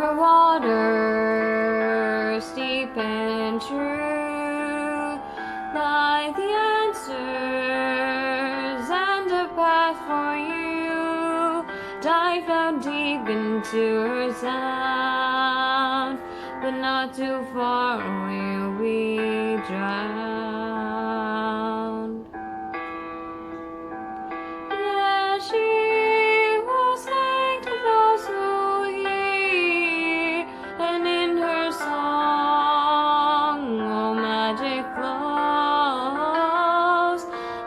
her waters deep and true lie the answers and a path for you. Dive down deep into her sound, but not too far or you'll be drowned. Yeah, she will sing to those who hear, and in her song all magic flows.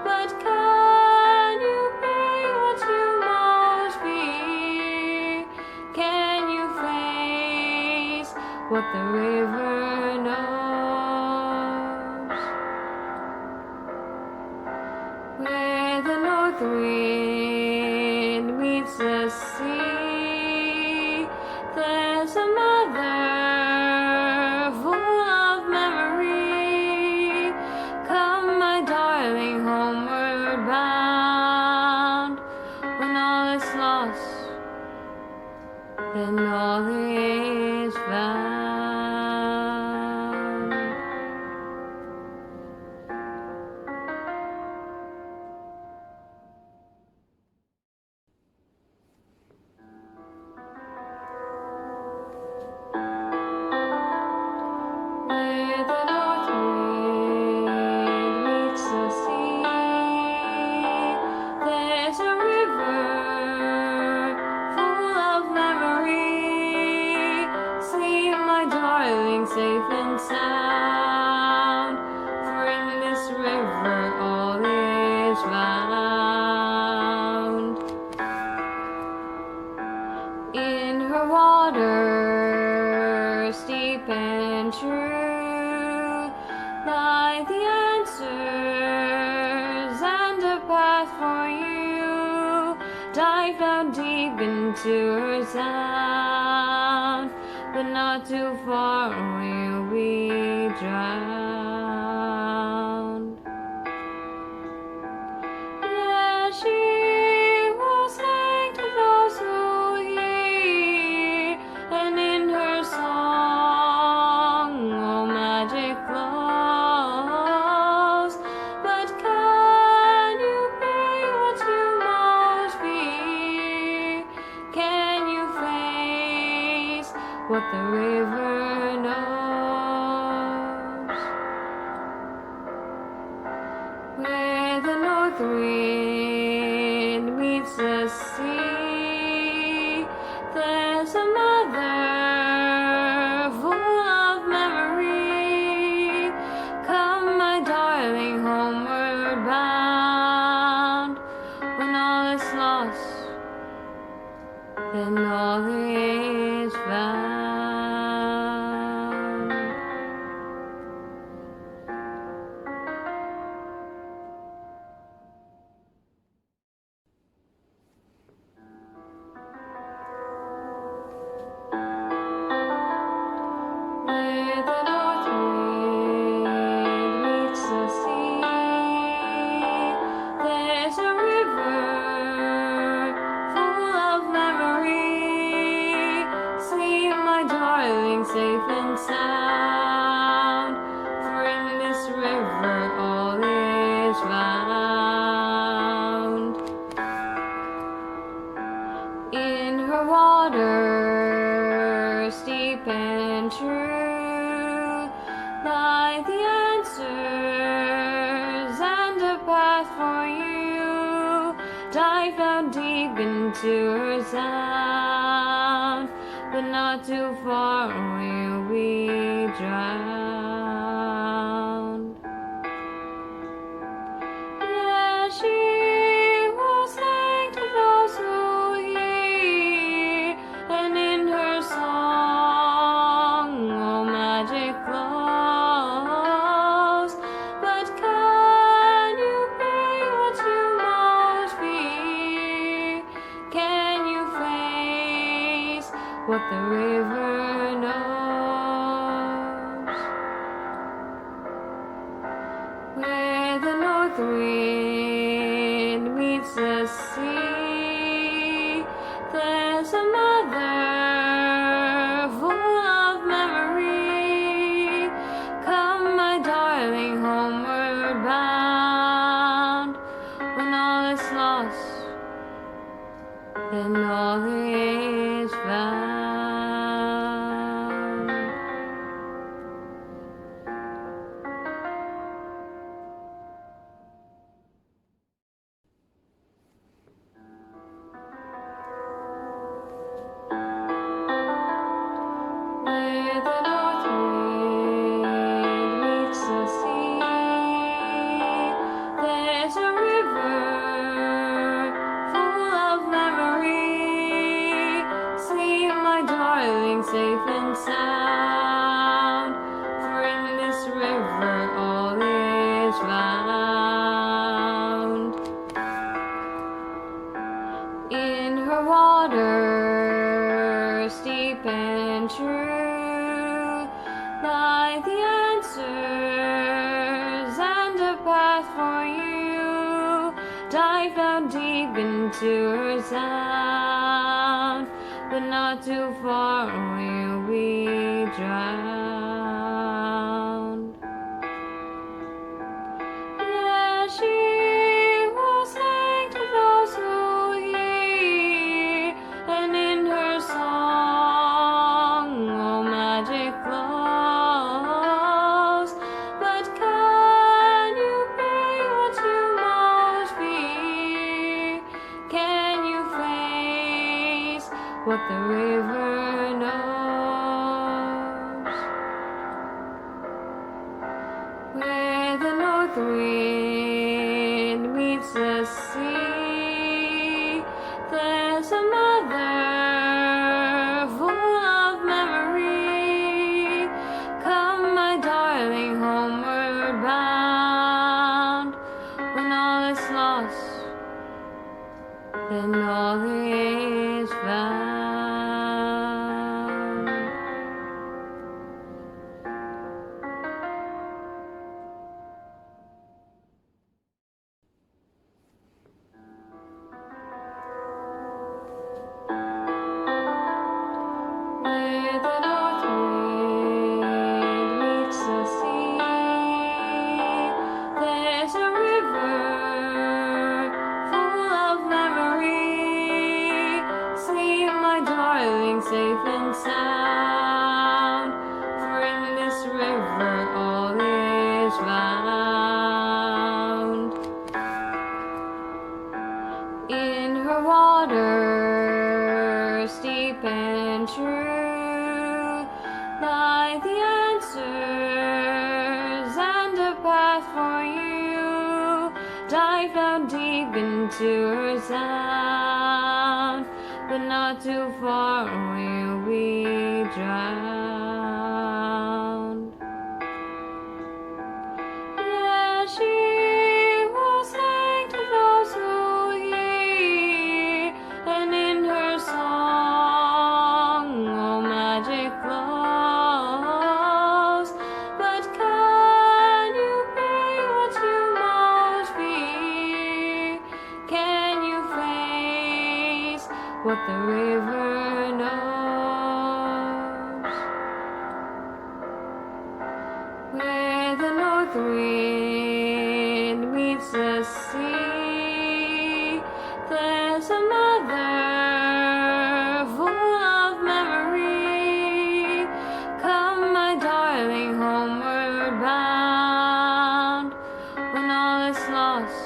But can you be what you most fear? Can you face what the river knows? Where the north wind meets the sea, there's a mother full of memory. Come, my darling, homeward bound. When all is lost, then all is found. Where the north wind meets the sea, there's a river full of memory. See, my darling, safe and sound, for in this river all is found. In her waters deep and true lie the answers and a path for you. Dive down deep into her sound, but not too far or you'll be drowned. Yeah, she will sing to those who hear, and in her song all magic flows. But can you be what you most fear? Can you face what the river knows? Where the north wind meets the sea, there's a mother full of memory. Come, my darling, homeward bound. When all is lost, then all is found. Where the north wind meets the sea, there's a river full of memory. See, my darling, safe and sound, for in this river all is found. In her waters deep and true lie the answers and a path for you. Dive down deep into her sound, but not too far or you'll be drowned. Yeah, she will sing to those who hear, and in her song all magic flows. But can you be what you most fear? Can you face what the river knows? Where the north wind meets the sea, there's a mother then all is found. Where the north wind meets the sea, there's a river full of memory. Sleep, my darling, safe and sound, for in this river all is found. In her waters deep and true lie the answers and a path for you. Dive down deep into her sound, but not too far or you'll be drowned. Yeah, she will sing to those who hear, and in her song all magic glows. But can you be what you most fear? Can you face what the river knows? Where the north wind meets the sea, there's a mother full of memory. Come, my darling, homeward bound. When all is lost, then all is found. Where the north wind meets the sea, there's a river full of memory. Sleep, my darling, safe and sound, for in this river all is found. In her waters deep and true lie the answers and a path for you. Dive down deep into her sound, but not too far or you'll be drowned. Yeah, she will sing to those who hear, and in her song all magic glows. But can you be what you most fear? Can you face what the river knows? Where the north wind meets the sea, there's a mother full of memory. Come, my darling, homeward bound. When all is lost,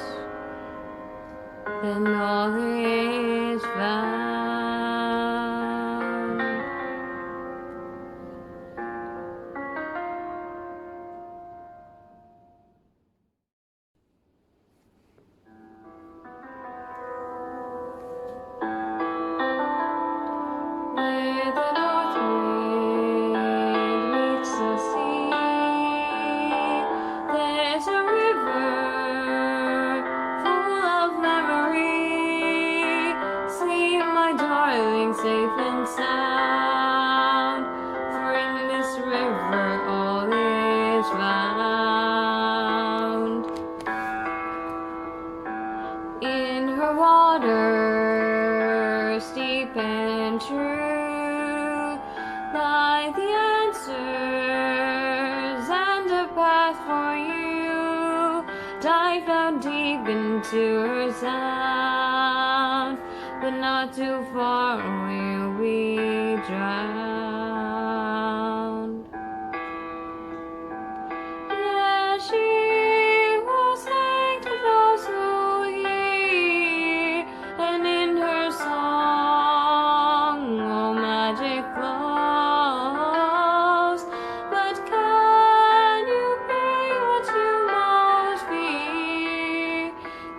then all is found. Where the north wind meets the sea, there's a river full of memory. Sleep, my darling, safe and sound, for in this river all is found. In her waters deep and true lie the answers and a path for you. Dive down deep into her sound, but not not too far or you'll be drowned. Yeah, she will sing to those who hear, and in her song all magic flows. But can you pay what you most fear?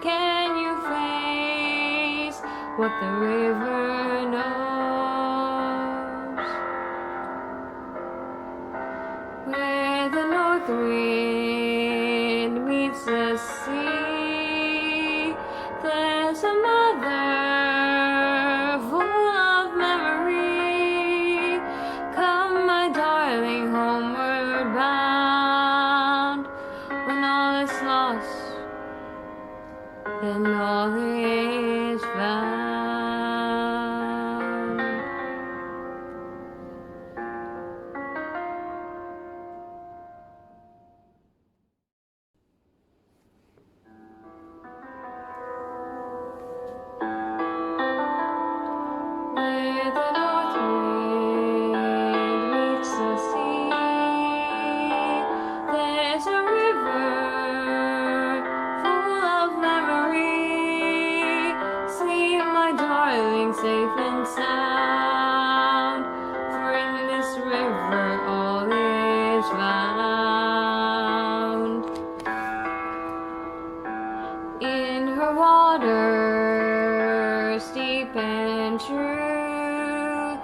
Can you face what the river knows? Where the north wind meets the sea, there's a mother full of memory. Come, my darling, homeward bound. When all is lost, then all is found. Where the north wind meets the sea, there's a river full of memory. See, my darling, safe and sound, for in this river all is found. In her waters deep and true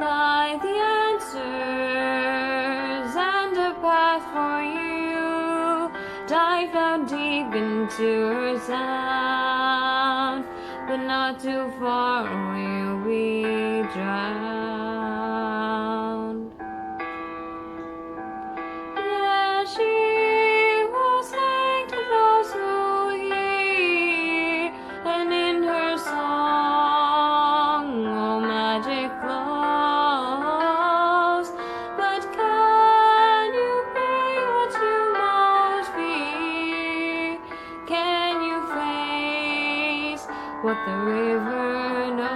lie the answers and a path for you. Dive down deep into her sound, but not too far or you'll be drowned. Yeah, she will sing to those who hear, and in her song all magic flows. But can you pay what you most fear? Can you face what the river knows?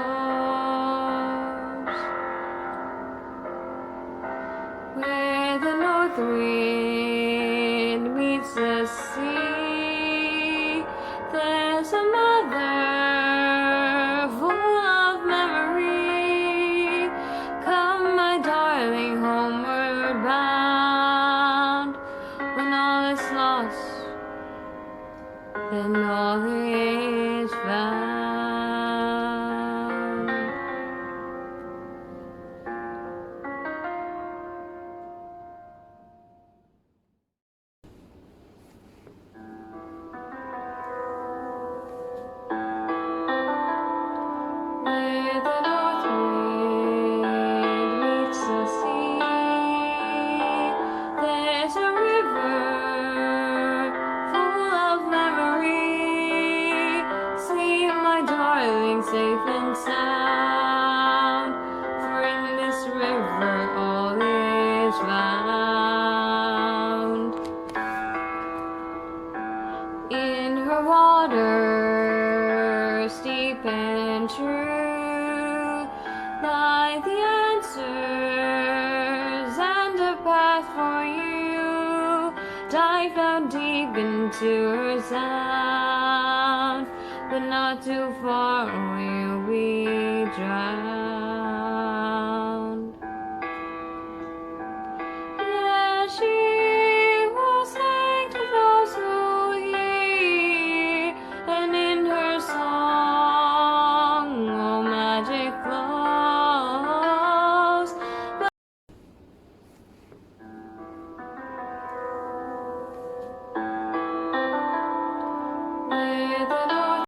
Where the north wind meets the sea, there's a mother full of memory. Come, my darling, homeward bound. When all is lost, then all is found. Where the north wind meets the sea, there's a river full of memory. See, my darling, safe and sound, for in this river all is found. In her waters deep and true lie the answers and a path for you. Dive down deep into her sound, but not too far or you'll be drowned.